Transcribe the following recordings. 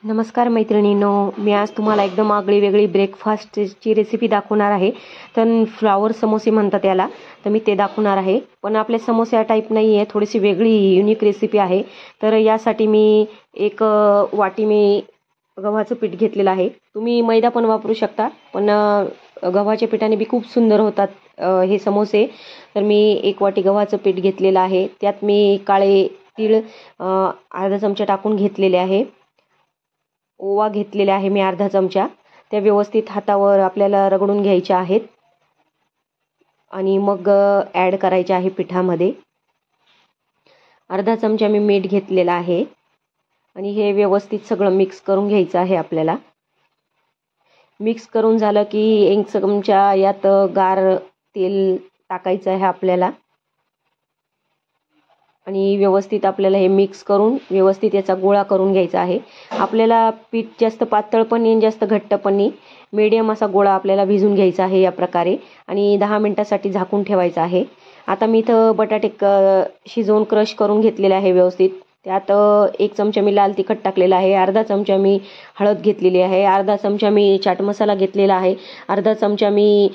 नमस्कार मैत्रिणींनो, मी आज तुम्हाला एकदम आगळी वेगळी ब्रेकफास्टची रेसिपी दाखवणार आहे. तर फ्लावर समोसे म्हणतात याला, तर मी ते दाखवणार आहे. पण आपले समोसे टाईप नाही आहे, थोडीशी वेगळी युनिक रेसिपी आहे. तर यासाठी मी एक वाटी गव्हाचं पीठ घेतलेलं आहे. तुम्ही मैदा पण वापरू शकता, पण गव्हाच्या पिठाने बी खूप सुंदर होतात हे समोसे. तर मी एक वाटी गव्हाचं पीठ घेतलेलं आहे. त्यात मी काळे तीळ अर्धा चमचा टाकून घेतलेले आहे. ओवा घेतलेला आहे मी अर्धा चमचा. त्या व्यवस्थित हातावर आपल्याला रगडून घ्यायच्या आहेत आणि मग ॲड करायचे आहे पिठामध्ये. अर्धा चमचा मी मीठ घेतलेला आहे आणि हे व्यवस्थित सगळं मिक्स करून घ्यायचं आहे आपल्याला. मिक्स करून झालं की एक चमचा यात गार तेल टाकायचं आहे आपल्याला आणि व्यवस्थित आपल्याला हे मिक्स करून व्यवस्थित याचा गोळा करून घ्यायचा आहे. आपल्याला पीठ जास्त पातळ पण नाही जास्त घट्ट पण नाही, मीडियम असा गोळा आपल्याला भिजून घ्यायचा आहे या प्रकारे आणि 10 मिनिटासाठी झाकून ठेवायचा आहे. आता मी इथं बटाटे शिजवून क्रश करून घेतलेले आहे व्यवस्थित. त्यात 1 चमचा मी लाल तिखट टाकलेला आहे, अर्धा चमचा मी हळद घेतलेली आहे, अर्धा चमचा मी चाट मसाला घेतलेला आहे, अर्धा चमचा मी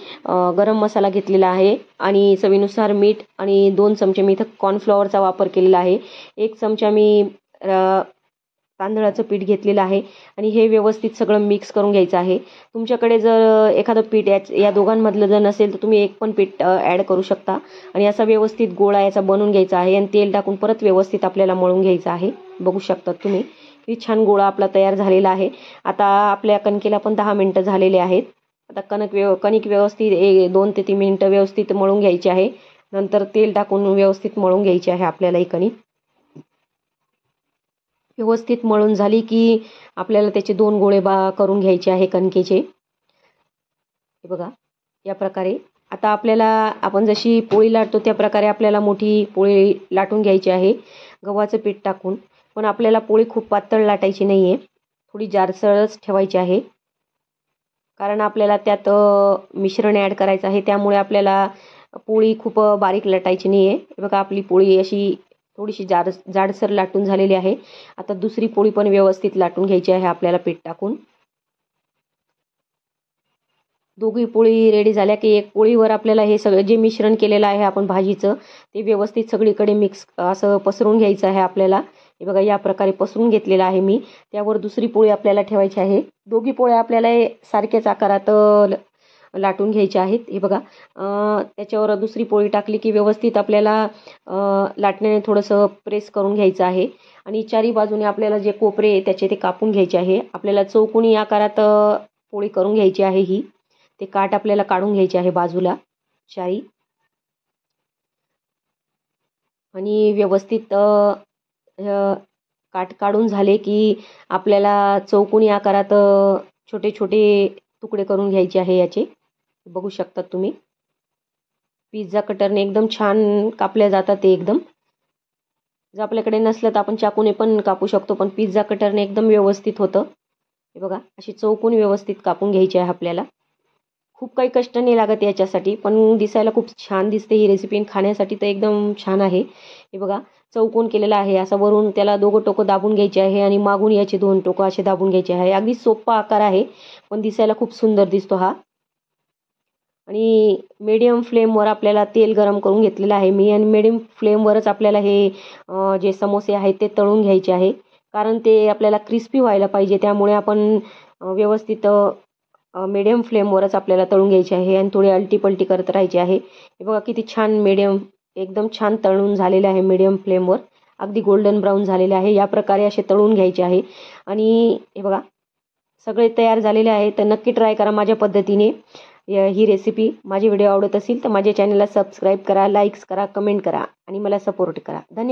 गरम मसाला घेतलेला आहे आणि चवीनुसार मीठ आणि 2 चमचे मी इथं कॉर्नफ्लॉवरचा वापर केलेला आहे. 1 चमचा मी तांदळाचं पीठ घेतलेलं आहे आणि हे व्यवस्थित सगळं मिक्स करून घ्यायचं आहे. तुमच्याकडे जर एखादं पीठ या दोघांमधलं जर नसेल तर तुम्ही एक पण पीठ ॲड करू शकता आणि असा व्यवस्थित गोळा याचा बनवून घ्यायचा आहे आणि तेल टाकून परत व्यवस्थित आपल्याला मळून घ्यायचं आहे. बघू शकता तुम्ही किती छान गोळा आपला तयार झालेला आहे. आता आपल्या कणकेला पण 10 मिनिटं झालेले आहेत. आता कणिक व्यवस्थित 2 ते 3 मिनिटं व्यवस्थित मळून घ्यायची आहे. नंतर तेल टाकून व्यवस्थित मळून घ्यायची आहे आपल्याला ही कणिक. व्यवस्थित मळून झाली की आपल्याला त्याचे 2 गोळे करून घ्यायचे आहे कणकेचे. हे बघा या प्रकारे. आता आपल्याला आपण जशी पोळी लाटतो त्या प्रकारे आपल्याला मोठी पोळी लाटून घ्यायची आहे गव्हाचं पीठ टाकून. पण आपल्याला पोळी खूप पातळ लाटायची नाही आहे, थोडी जाडसरच ठेवायची आहे, कारण आपल्याला त्यात मिश्रण ॲड करायचं आहे. त्यामुळे आपल्याला पोळी खूप बारीक लाटायची नाही आहे. हे बघा आपली पोळी अशी थोडीशी जाडसर लाटून झालेली आहे. आता दुसरी पोळी पण व्यवस्थित लाटून घ्यायची आहे आपल्याला पीठ टाकून. दोघी पोळी रेडी झाल्या की एक पोळीवर आपल्याला हे सगळं जे मिश्रण केलेलं आहे आपण भाजीचं ते व्यवस्थित सगळीकडे मिक्स असं पसरून घ्यायचं आहे आपल्याला. हे बघा या प्रकारे पसरून घेतलेलं आहे मी. त्यावर दुसरी पोळी आपल्याला ठेवायची आहे. दोघी पोळ्या आपल्याला सारख्याच आकारात लाटून घ्यायच्या आहेत. हे बघा त्याच्यावर दुसरी पोळी टाकली की व्यवस्थित आपल्याला लाटण्याने थोडंसं प्रेस करून घ्यायचं आहे आणि चारी बाजूने आपल्याला जे कोपरे त्याचे ते कापून घ्यायचे आहे. आपल्याला चौकोनी आकारात पोळी करून घ्यायची आहे ही. ते काठ आपल्याला काढून घ्यायचे आहे बाजूला चारी आणि व्यवस्थित काठ काढून झाले की आपल्याला चौकोनी आकारात छोटे छोटे तुकडे करून घ्यायचे आहे याचे. बघू शकता तुम्ही पिझ्झा कटरने एकदम छान कापल्या जातात ते एकदम. जर आपल्याकडे नसलं तर आपण चाकूने पण कापू शकतो, पण पिझ्झा कटरने एकदम व्यवस्थित होतं. हे बघा अशी चौकोनी व्यवस्थित कापून घ्यायची आहे आपल्याला. खूप काही कष्ट नाही लागत याच्यासाठी, पण दिसायला खूप छान दिसते ही रेसिपी, खाण्यासाठी तर एकदम छान आहे. हे बघा चौकोन केलेला आहे, असं वरून त्याला 2 टोकं दाबून घ्यायचे आहे आणि मागून याचे 2 टोकं असे दाबून घ्यायचे आहे. अगदी सोपा आकार आहे, पण दिसायला खूप सुंदर दिसतो हा. आणि मीडियम फ्लेमवर आपल्याला तेल गरम करून घेतलेलं आहे मी आणि मीडियम फ्लेमवरच आपल्याला हे जे समोसे आहेत ते तळून घ्यायचे आहे, कारण ते आपल्याला क्रिस्पी व्हायला पाहिजे. त्यामुळे आपण व्यवस्थित मीडियम फ्लेमवरच आपल्याला तळून घ्यायचे आहे आणि थोडी अलटी-पलटी करत राहायची आहे. हे बघा किती छान एकदम छान तळून झालेले आहे मीडियम फ्लेमवर. अगदी गोल्डन ब्राऊन झालेले आहे. या प्रकारे असे तळून घ्यायचे आहे आणि हे बघा सगळे तयार झालेले आहे. तर नक्की ट्राय करा माझ्या पद्धतीने ही रेसिपी. माझे व्हिडिओ आवडत असेल तर माझ्या चॅनलला सबस्क्राईब करा, लाईक्स करा, कमेंट करा आणि मला सपोर्ट करा. धन्यवाद.